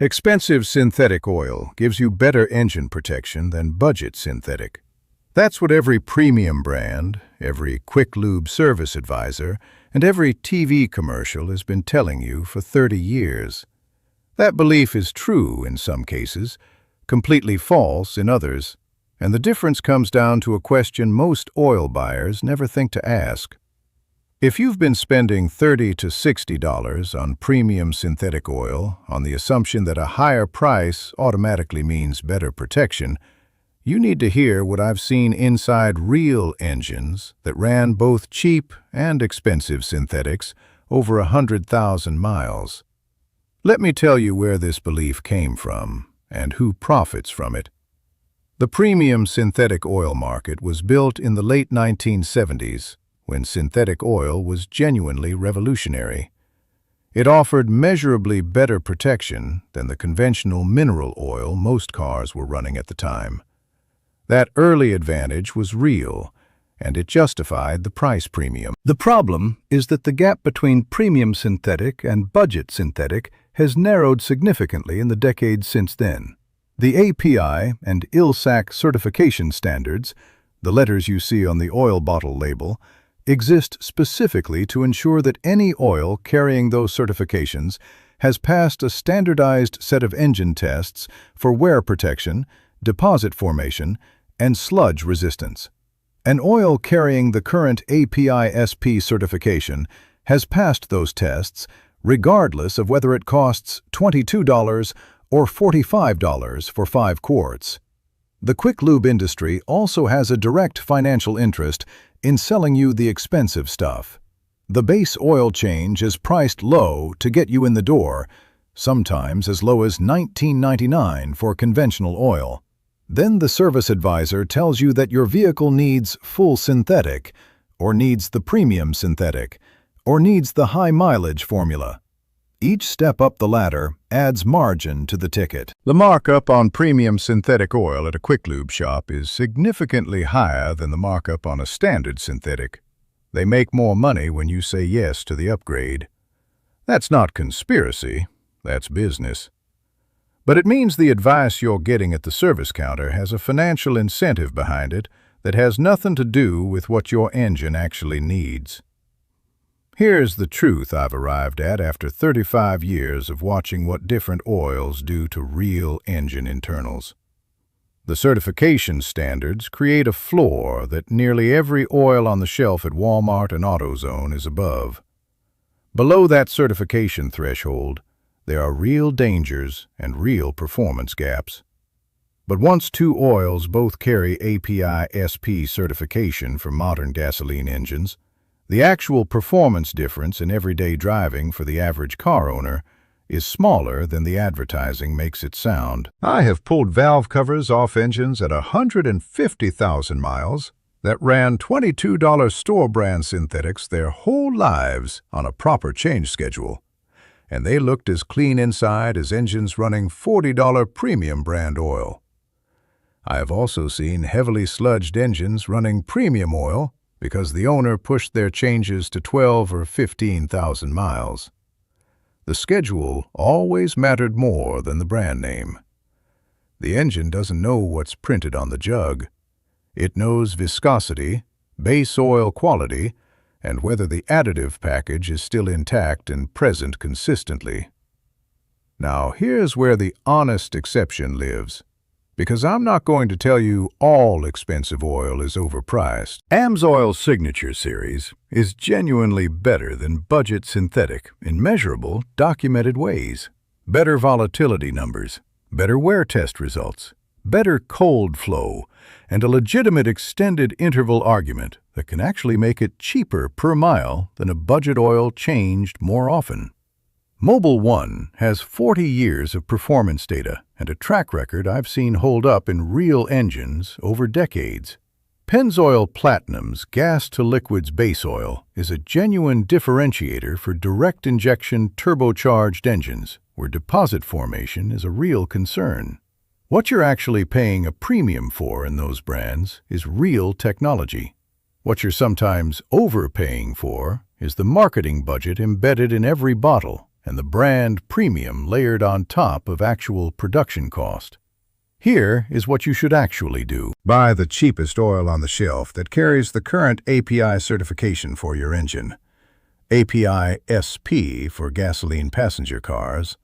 Expensive synthetic oil gives you better engine protection than budget synthetic. That's what every premium brand, every quick lube service advisor, and every TV commercial has been telling you for 30 years. That belief is true in some cases, completely false in others, and the difference comes down to a question most oil buyers never think to ask. If you've been spending $30 to $60 on premium synthetic oil on the assumption that a higher price automatically means better protection, you need to hear what I've seen inside real engines that ran both cheap and expensive synthetics over 100,000 miles. Let me tell you where this belief came from and who profits from it. The premium synthetic oil market was built in the late 1970s, when synthetic oil was genuinely revolutionary. It offered measurably better protection than the conventional mineral oil most cars were running at the time. That early advantage was real, and it justified the price premium. The problem is that the gap between premium synthetic and budget synthetic has narrowed significantly in the decades since then. The API and ILSAC certification standards, the letters you see on the oil bottle label, exist specifically to ensure that any oil carrying those certifications has passed a standardized set of engine tests for wear protection, deposit formation, and sludge resistance. An oil carrying the current API-SP certification has passed those tests regardless of whether it costs $22 or $45 for 5 quarts. The quick lube industry also has a direct financial interest in selling you the expensive stuff. The base oil change is priced low to get you in the door, sometimes as low as $19.99 for conventional oil. Then the service advisor tells you that your vehicle needs full synthetic, or needs the premium synthetic, or needs the high mileage formula. Each step up the ladder adds margin to the ticket. The markup on premium synthetic oil at a quick lube shop is significantly higher than the markup on a standard synthetic. They make more money when you say yes to the upgrade. That's not conspiracy, that's business. But it means the advice you're getting at the service counter has a financial incentive behind it that has nothing to do with what your engine actually needs. Here's the truth I've arrived at after 35 years of watching what different oils do to real engine internals. The certification standards create a floor that nearly every oil on the shelf at Walmart and AutoZone is above. Below that certification threshold, there are real dangers and real performance gaps. But once two oils both carry API-SP certification for modern gasoline engines, the actual performance difference in everyday driving for the average car owner is smaller than the advertising makes it sound. I have pulled valve covers off engines at 150,000 miles that ran $22 store-brand synthetics their whole lives on a proper change schedule, and they looked as clean inside as engines running $40 premium brand oil. I have also seen heavily sludged engines running premium oil because the owner pushed their changes to 12 or 15,000 miles. The schedule always mattered more than the brand name. The engine doesn't know what's printed on the jug. It knows viscosity, base oil quality, and whether the additive package is still intact and present consistently. Now, here's where the honest exception lives, because I'm not going to tell you all expensive oil is overpriced. AMSOIL's Signature Series is genuinely better than budget synthetic in measurable, documented ways. Better volatility numbers, better wear test results, better cold flow, and a legitimate extended interval argument that can actually make it cheaper per mile than a budget oil changed more often. Mobil 1 has 40 years of performance data and a track record I've seen hold up in real engines over decades. Pennzoil Platinum's gas-to-liquids base oil is a genuine differentiator for direct injection turbocharged engines where deposit formation is a real concern. What you're actually paying a premium for in those brands is real technology. What you're sometimes overpaying for is the marketing budget embedded in every bottle and the brand premium layered on top of actual production cost. Here is what you should actually do. Buy the cheapest oil on the shelf that carries the current API certification for your engine. API SP for gasoline passenger cars,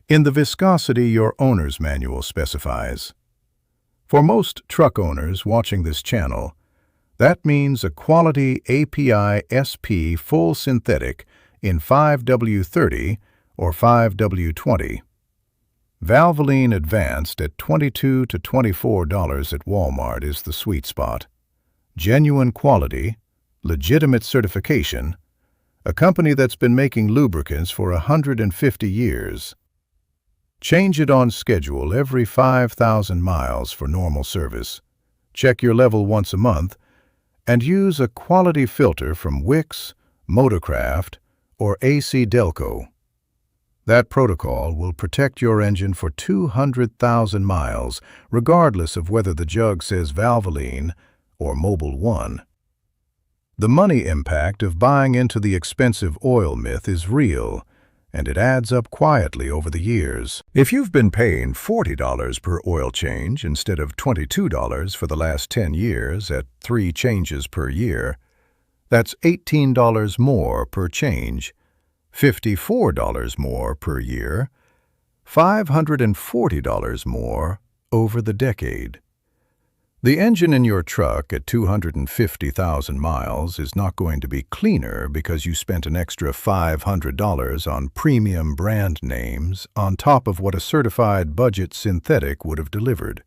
in the viscosity your owner's manual specifies. For most truck owners watching this channel, that means a quality API SP full synthetic in 5W30 or 5W20. Valvoline Advanced at $22 to $24 at Walmart is the sweet spot. Genuine quality, legitimate certification, a company that's been making lubricants for 150 years. Change it on schedule every 5,000 miles for normal service. Check your level once a month, and use a quality filter from Wix, Motorcraft, or AC Delco. That protocol will protect your engine for 200,000 miles, regardless of whether the jug says Valvoline or Mobil 1. The money impact of buying into the expensive oil myth is real, and it adds up quietly over the years. If you've been paying $40 per oil change instead of $22 for the last 10 years at 3 changes per year, that's $18 more per change, $54 more per year, $540 more over the decade. The engine in your truck at 250,000 miles is not going to be cleaner because you spent an extra $500 on premium brand names on top of what a certified budget synthetic would have delivered.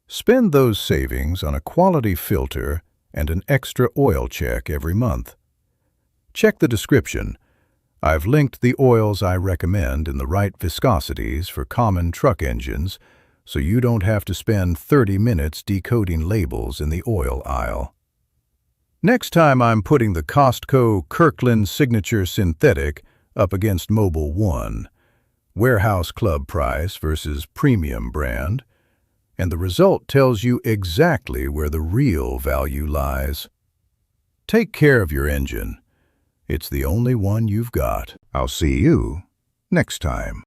Spend those savings on a quality filter and an extra oil check every month. Check the description. I've linked the oils I recommend in the right viscosities for common truck engines, so you don't have to spend 30 minutes decoding labels in the oil aisle. Next time I'm putting the Costco Kirkland Signature Synthetic up against Mobil 1, warehouse club price versus premium brand, and the result tells you exactly where the real value lies. Take care of your engine. It's the only one you've got. I'll see you next time.